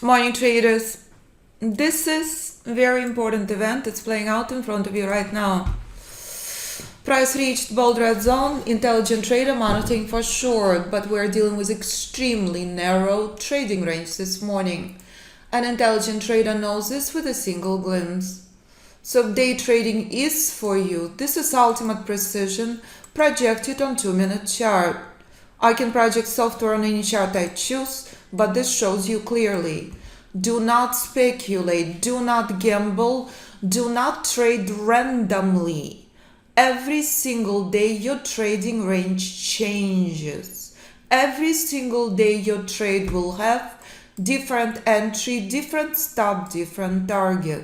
Morning traders, this is a very important event. It's playing out in front of you right now. Price reached bold red zone, intelligent trader monitoring for short, but we're dealing with extremely narrow trading range this morning. An intelligent trader knows this with a single glimpse. So if day trading is for you, this is ultimate precision projected on 2-minute chart. I can project software on any chart I choose, but this shows you clearly. Do not speculate, do not gamble, do not trade randomly. Every single day your trading range changes. Every single day your trade will have different entry, different stop, different target.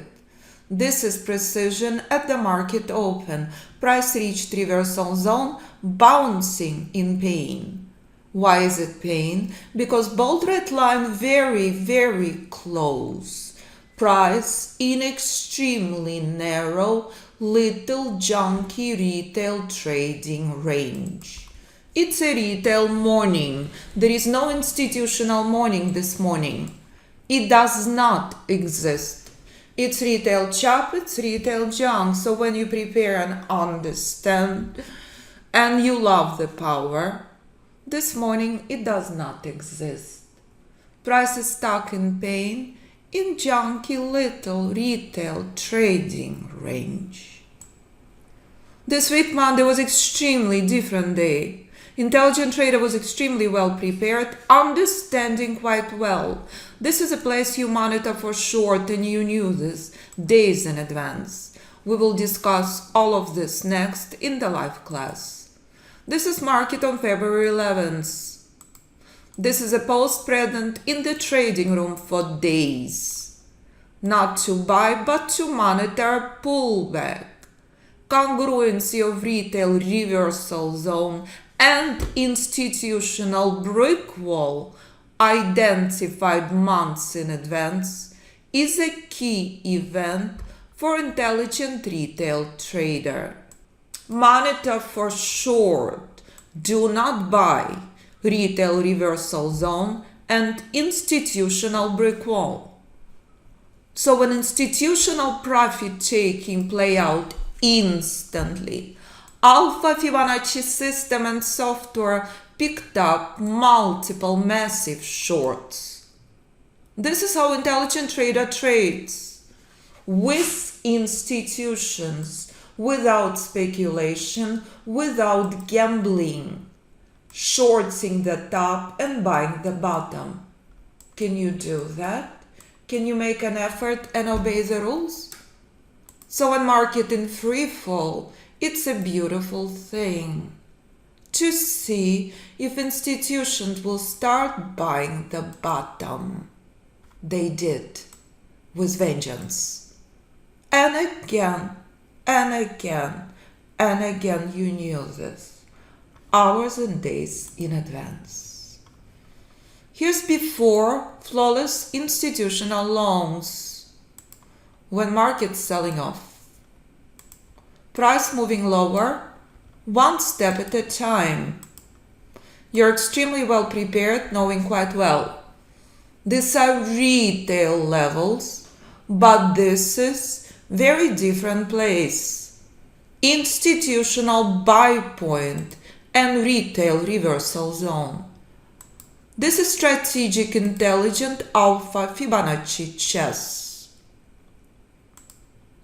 This is precision at the market open. Price reached reversal zone, bouncing in pain. Why is it pain? Because bold red line very, very close. Price in extremely narrow, little junky retail trading range. It's a retail morning. There is no institutional morning this morning. It does not exist. It's retail chop, it's retail junk. So when you prepare and understand and you love the power, this morning it does not exist. Price is stuck in pain in junky little retail trading range. This week Monday was extremely different day. Intelligent trader was extremely well prepared, understanding quite well. This is a place you monitor for short and you knew this days in advance. We will discuss all of this next in the live class. This is market on February 11th. This is a post present in the trading room for days. Not to buy, but to monitor pullback. Congruency of retail reversal zone and institutional brick wall identified months in advance is a key event for intelligent retail trader. Monitor for short, do not buy, retail reversal zone and institutional brick wall. So when institutional profit taking play out instantly, Alpha Fibonacci system and software picked up multiple massive shorts. This is how intelligent trader trades, with institutions, without speculation, without gambling, shorting the top and buying the bottom. Can you do that? Can you make an effort and obey the rules? So when market in free fall, it's a beautiful thing to see if institutions will start buying the bottom. They did, with vengeance. And again, and again, and again, you knew this, hours and days in advance. Here's before flawless institutional longs. When market's selling off, price moving lower, one step at a time. You're extremely well prepared, knowing quite well. These are retail levels, but this is very different place. Institutional buy point and retail reversal zone. This is strategic, intelligent Alpha Fibonacci chess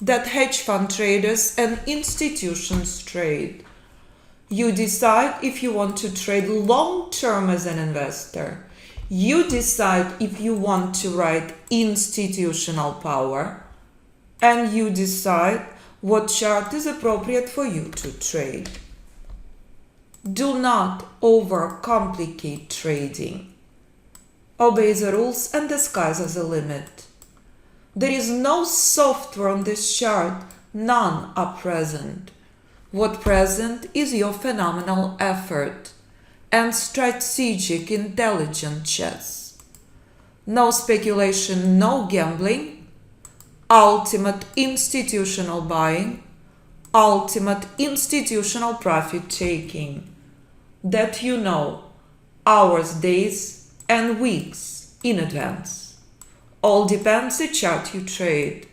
that hedge fund traders and institutions trade. You decide if you want to trade long term as an investor. You decide if you want to ride institutional power. And you decide what chart is appropriate for you to trade. Do not overcomplicate trading. Obey the rules and the sky's the limit. There is no software on this chart, none are present. What present is your phenomenal effort and strategic, intelligent chess. No speculation, no gambling. Ultimate institutional buying, ultimate institutional profit taking. that you know hours, days, and weeks in advance. All depends the chart you trade.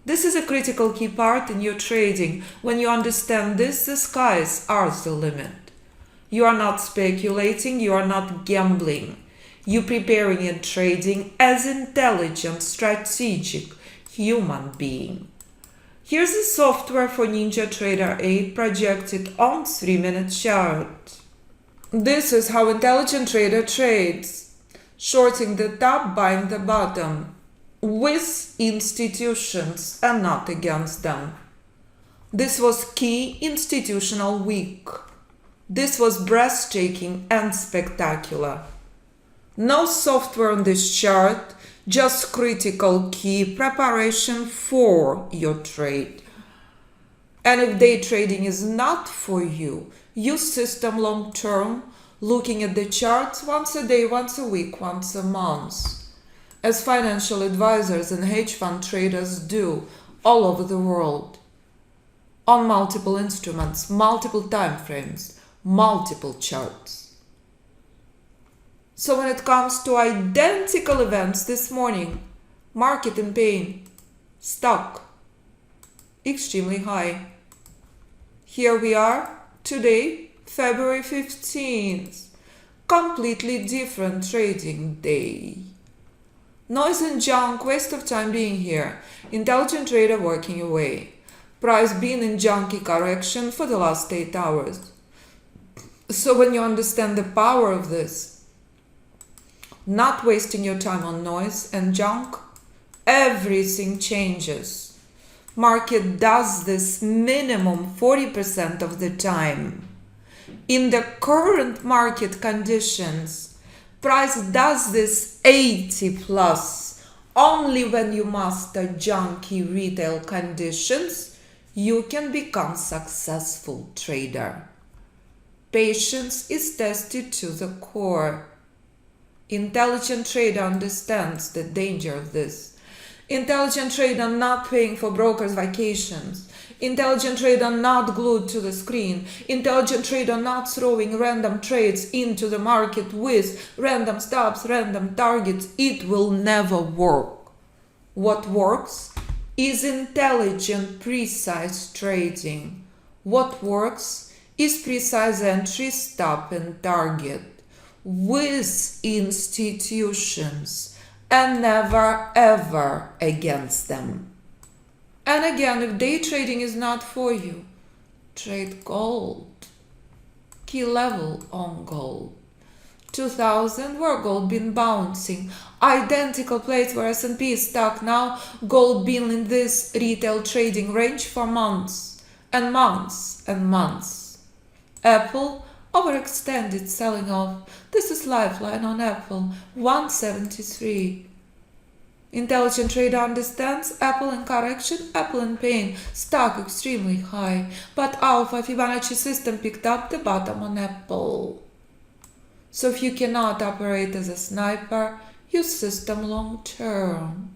This is a critical key part in your trading. When you understand this, the skies are the limit. You are not speculating, you are not gambling. You preparing and trading as intelligent, strategic human being. Here's the software for NinjaTrader 8 projected on 3-minute chart. This is how intelligent trader trades. Shorting the top, buying the bottom. With institutions and not against them. This was key institutional week. This was breathtaking and spectacular. No software on this chart, just critical key preparation for your trade. And if day trading is not for you, use system long term, looking at the charts once a day, once a week, once a month. As financial advisors and hedge fund traders do all over the world. On multiple instruments, multiple time frames, multiple charts. So when it comes to identical events this morning, market in pain, stock extremely high. Here we are today, February 15th, completely different trading day. Noise and junk, waste of time being here. Intelligent trader working away. Price being in junky correction for the last 8 hours. So when you understand the power of this, not wasting your time on noise and junk, everything changes. Market does this minimum 40% of the time. In the current market conditions, price does this 80 plus. Only when you master junky retail conditions, you can become successful trader. Patience is tested to the core. Intelligent trader understands the danger of this. Intelligent trader not paying for brokers' vacations. Intelligent trader not glued to the screen. Intelligent trader not throwing random trades into the market with random stops, random targets. It will never work. What works is intelligent, precise trading. What works is precise entry, stop, and target with institutions and never ever against them. And again, if day trading is not for you, trade gold. Key level on gold. 2000 where gold been bouncing. Identical place where S&P is stuck now. Gold been in this retail trading range for months and months and months. Apple overextended selling off. This is lifeline on Apple, 173. Intelligent trader understands Apple in correction, Apple in pain, stock extremely high, but Alpha Fibonacci system picked up the bottom on Apple. So if you cannot operate as a sniper, use system long term.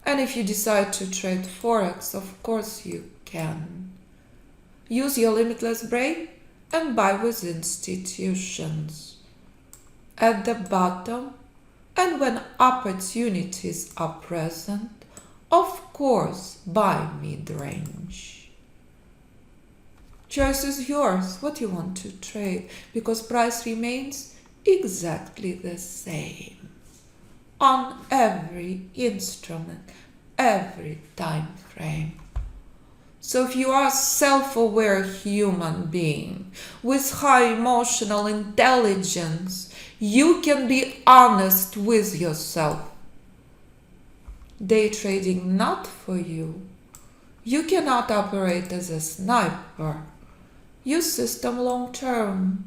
And if you decide to trade Forex, of course you can. Use your limitless brain and buy with institutions. At the bottom, and when opportunities are present, of course, buy mid-range. Choice is yours, what you want to trade, because price remains exactly the same on every instrument, every time frame. So if you are a self-aware human being with high emotional intelligence, you can be honest with yourself. Day trading not for you. You cannot operate as a sniper. Use system long term.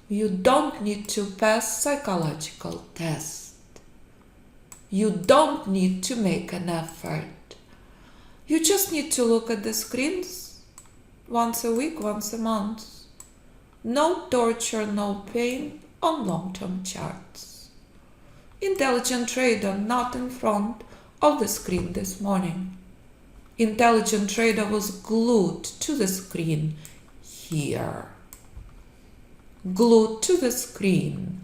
You don't need to pass psychological test. You don't need to make an effort. You just need to look at the screens once a week, once a month. No torture, no pain on long-term charts. Intelligent trader not in front of the screen this morning. Intelligent trader was glued to the screen here. glued to the screen.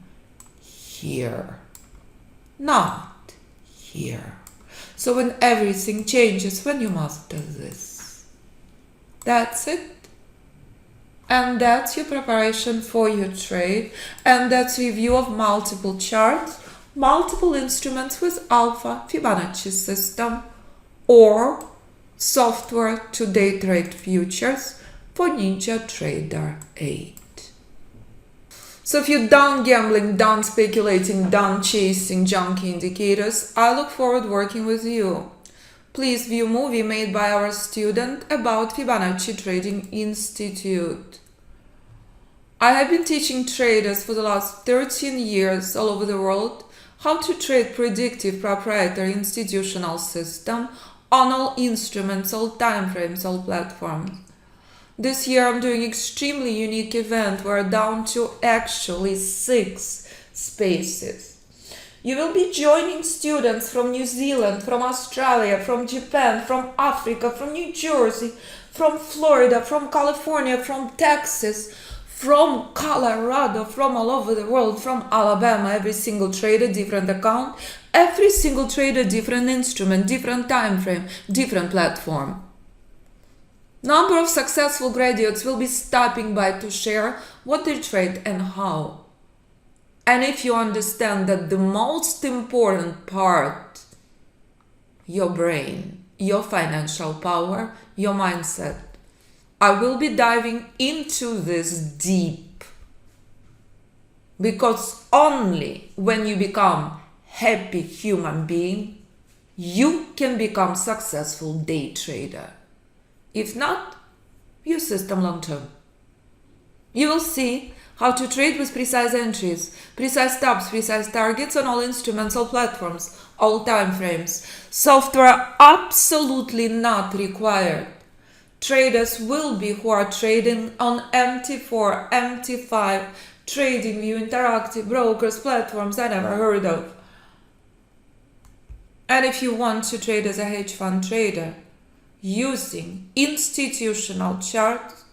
Here, not here. So when everything changes, when you master this. That's it. And that's your preparation for your trade. And that's review of multiple charts, multiple instruments with Alpha Fibonacci system or software to day trade futures for NinjaTrader 8. So if you're done gambling, done speculating, done chasing junk indicators, I look forward working with you. Please view movie made by our student about Fibonacci Trading Institute. I have been teaching traders for the last 13 years all over the world how to trade predictive proprietary institutional system on all instruments, all timeframes, all platforms. This year I'm doing extremely unique event. We're down to actually 6 spaces. You will be joining students from New Zealand, from Australia, from Japan, from Africa, from New Jersey, from Florida, from California, from Texas, from Colorado, from all over the world, from Alabama. Every single trader, different account, every single trader, different instrument, different time frame, different platform. Number of successful graduates will be stopping by to share what they trade and how. And if you understand that the most important part, your brain, your financial power, your mindset, I will be diving into this deep. Because only when you become happy human being, you can become successful day trader. If not, use system long term. You will see how to trade with precise entries, precise stops, precise targets on all instruments, all platforms, all time frames. Software absolutely not required. Traders will be who are trading on MT4, MT5, TradingView, Interactive, brokers, platforms I never heard of. And if you want to trade as a hedge fund trader, using institutional charts,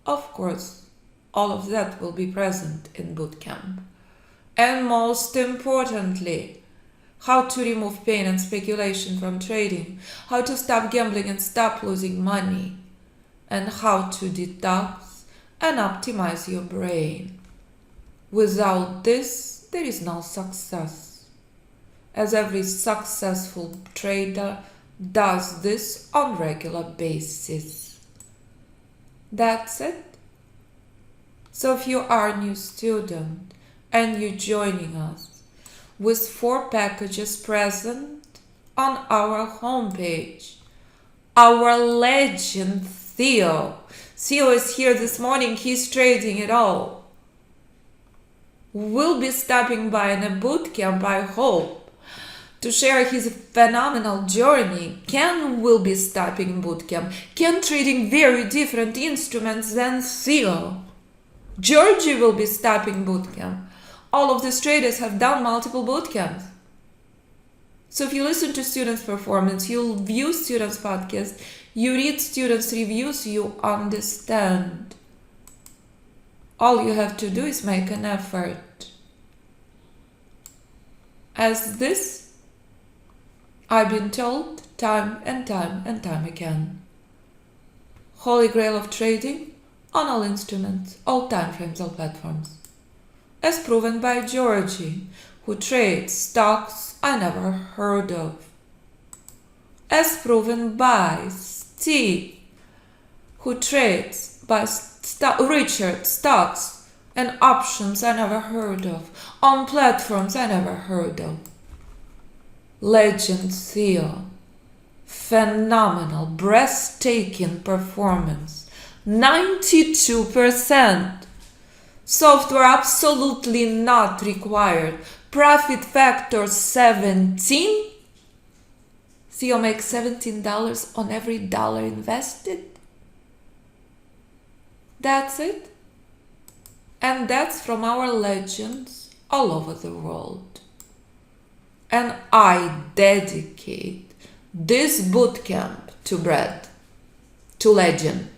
of course, all of that will be present in Bootcamp. And most importantly, how to remove pain and speculation from trading, how to stop gambling and stop losing money, and how to detox and optimize your brain. Without this, there is no success, as every successful trader does this on regular basis. That's it. So if you are a new student and you're joining us with 4 packages present on our homepage, our legend Theo is here this morning, he's trading it all. We'll be stopping by in a bootcamp, I hope, to share his phenomenal journey. Ken will be stopping in bootcamp. Ken trading very different instruments than Theo. Georgie will be stopping bootcamp. All of these traders have done multiple bootcamps. So if you listen to students' performance, you view students' podcasts, you read students' reviews, you understand. All you have to do is make an effort. As this, I've been told time and time and time again. Holy grail of trading on all instruments, all time frames, all platforms. As proven by Georgie, who trades stocks I never heard of. As proven by Steve, who trades by Richard stocks and options I never heard of, on platforms I never heard of. Legend Theo, phenomenal, breathtaking performance, 92%. Software absolutely not required. Profit factor 17. Theo makes $17 on every dollar invested. That's it. And that's from our legends all over the world. And I dedicate this bootcamp to Brad, to legend,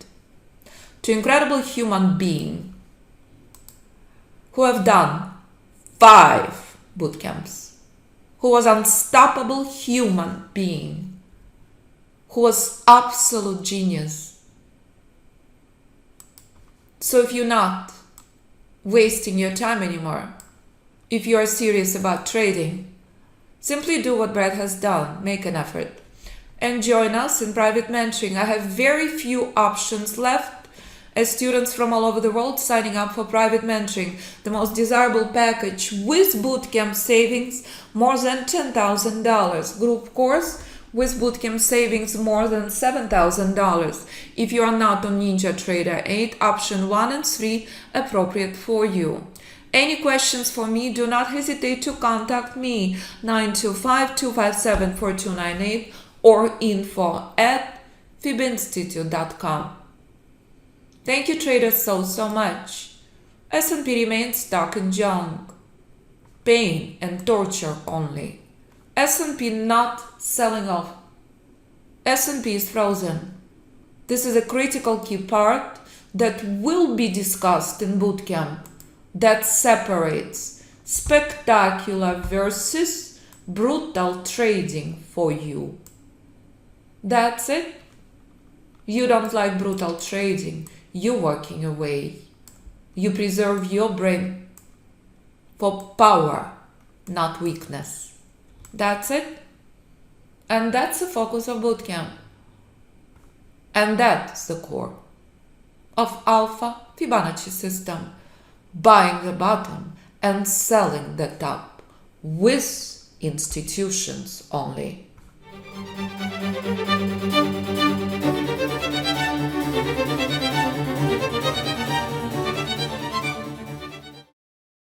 to incredible human being, who have done 5 bootcamps, who was unstoppable human being, who was absolute genius. So if you're not wasting your time anymore, if you are serious about trading, simply do what Brad has done, make an effort, and join us in private mentoring. I have very few options left as students from all over the world signing up for private mentoring, the most desirable package with bootcamp savings, more than $10,000. Group course with bootcamp savings, more than $7,000. If you are not on Ninja Trader 8, option 1 and 3 appropriate for you. Any questions for me, do not hesitate to contact me, 925-257-4298 or info@fibinstitute.com. Thank you, traders, so much. S&P remains dark and junk. Pain and torture only. S&P not selling off. S&P is frozen. This is a critical key part that will be discussed in bootcamp that separates spectacular versus brutal trading for you. That's it. You don't like brutal trading. You're walking away. You preserve your brain for power, not weakness. That's it. And that's the focus of bootcamp. And that's the core of Alpha Fibonacci system. Buying the bottom and selling the top with institutions only.